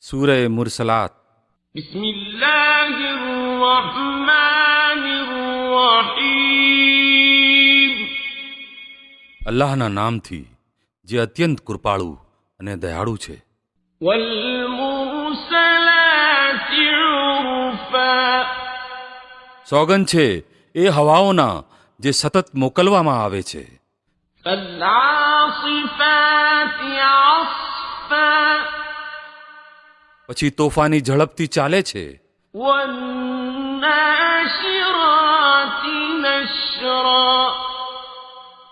सूरह मुरसलात। બિસ્મિલ્લાહિર્રહમાનિર્રહીમ. અલ્લાહના નામથી જે અત્યંત કૃપાળુ અને દયાળુ છે. વલ્મુરસલાતિ ઉર્ફા. સોગંદ છે એ હવાઓના જે સતત મોકલવામાં આવે છે. ફલ્આસિફાતિ અસ્ફા. પછી તોફાની ઝડપથી ચાલે છે. વન્નાશિરાતિ નશ્રા.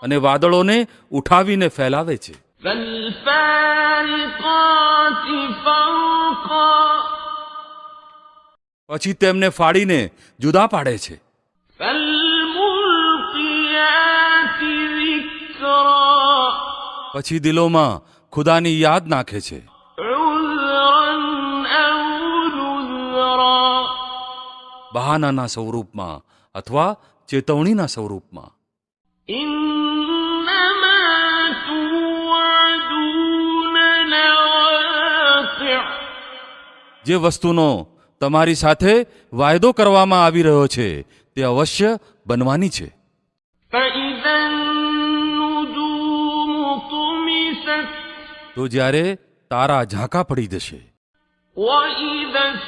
અને વાદળોને ઉઠાવીને ફેલાવે છે. ફલ્ફારિકાતિ ફર્કા. પછી તેમને ફાડીને જુદા પાડે છે. ફલ્મુલ્કિયાતિ ઝિક્રા. પછી દિલોમાં ખુદાની યાદ નાખે છે. ઉઝ્રન ઔ નુઝરા. બહાનાના સ્વરૂપમાં અથવા ચેતવણીના સ્વરૂપમાં. ઇન્નમા તુઅદૂન લવાक़િ'. જે વસ્તુનો તમારી સાથે વાયદો કરવામાં આવી રહ્યો છે તે અવશ્ય બનવાની છે. ફઇઝન નુજૂમુ તુમિસત. તો જ્યારે તારા ઝાંકા પડી જશે. વઇઝસ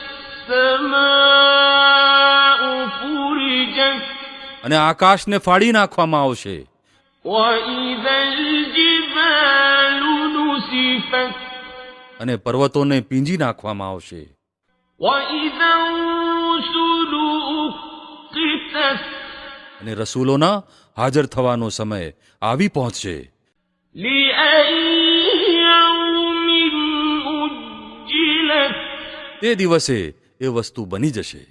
સમાઉ ફુરિજત. અને આકાશને ફાડી નાખવામાં આવશે. વઇઝલ જિબાલુ નુસિફત. અને પર્વતોને પીંજી નાખવામાં આવશે. વઇઝર રુસુલુ ઉક્કિતત. અને રસૂલોના હાજર થવાનો સમય આવી પહોંચશે. લિઅય્યિ યૌમિન ઉજ્જિલત. તે દિવસે એ વસ્તુ બની જશે.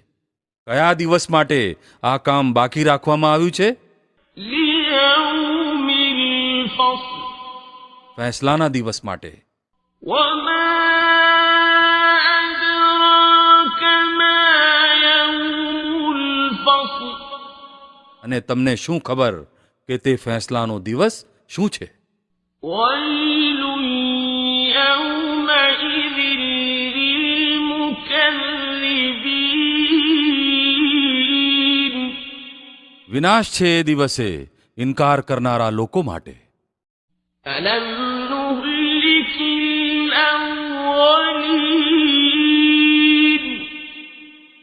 કયા દિવસ માટે આ કામ બાકી રાખવામાં આવ્યું છે? લિયૌમિલ ફસ્લ. ફેંસલાના દિવસ માટે. વમા અદરાક મા યૌમુલ ફસ્લ. અને તમને શું ખબર કે તે ફેંસલાનો દિવસ શું છે? વૈલુન યૌમઇઝિન લિલમુકઝ્ઝિબીન. વિનાશ છે એ દિવસે ઇનકાર કરનારા લોકો માટે. અલમ નુહ્લિકિલ અવ્વલીન.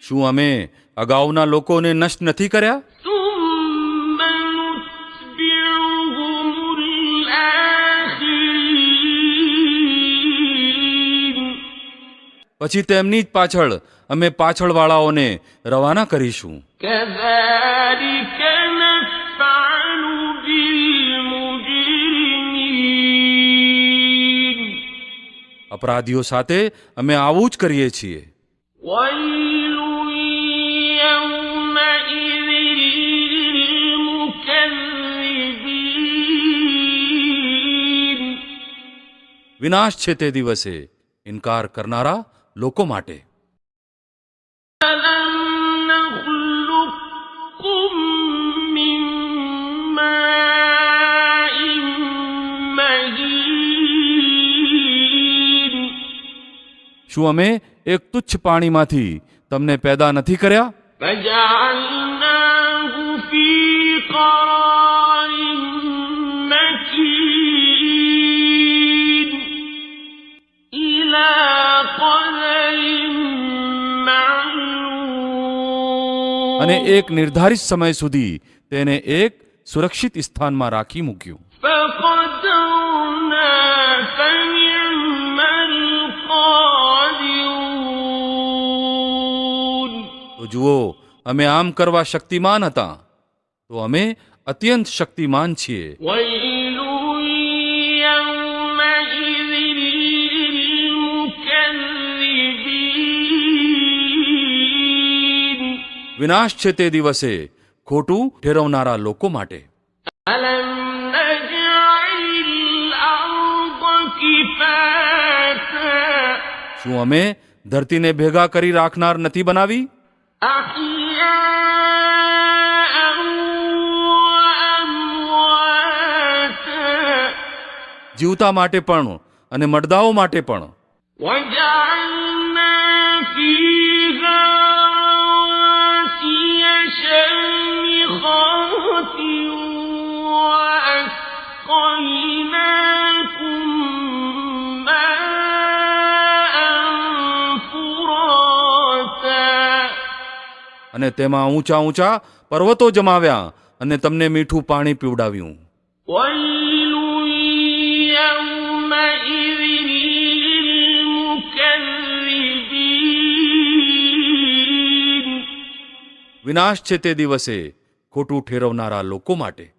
શું અમે અગાઉના લોકોને નષ્ટ નથી કર્યા? સુમ્મા નુત્બિઉહુમુલ આખિરીન. પછી તેમની જ પાછળ અમે પાછળવાળાઓને રવાના કરીશું. કઝાલિક નફઅલુ બિલ મુજરિમીન. અપરાધીઓ સાથે અમે આવું જ કરીએ છીએ. વૈલુન યૌમઇઝિન લિલમુકઝ્ઝિબીન. વિનાશ છે તે દિવસે ઇનકાર કરનારા લોકો માટે. અલમ નખ્લુકકુમ મિન માઇન મહીન. શું અમે એક તુચ્છ પાણીમાંથી તમને પેદા નથી કર્યા? ફજઅલનાહુ ફી qararin મકીન. ઇલા qadarin મઅલૂમ. અને એક નિર્ધારિત સમય સુધી તેને એક સુરક્ષિત સ્થાનમાં રાખી મૂક્યું. فقدرنا فنعم القادرون. તો જુઓ, અમે આમ કરવા શક્તિમાન હતા, તો અમે અત્યંત શક્તિમાન છીએ. ويل يومئذ للمكذبين. વિનાશ છે તે દિવસે ખોટું ઠેરવનારા લોકો માટે. ألم نجعل الأرض كفاتا. શું અમે ધરતીને ભેગા કરી રાખનાર નથી બનાવી? أحياء وأمواتا. જીવતા માટે પણ અને મરદાઓ માટે પણ. وجعلنا وَأَسْقَيْنَاكُم مَّاءً فُرَاتًا અને તેમાં ઊંચા ઊંચા પર્વતો જમાવ્યા અને તમને મીઠું પાણી પીવડાવ્યું. وَيْلٌ يَوْمَئِذٍ لِّلْمُكَذِّبِينَ વિનાશ છે તે દિવસે ખોટું ઠેરવનારા લોકો માટે.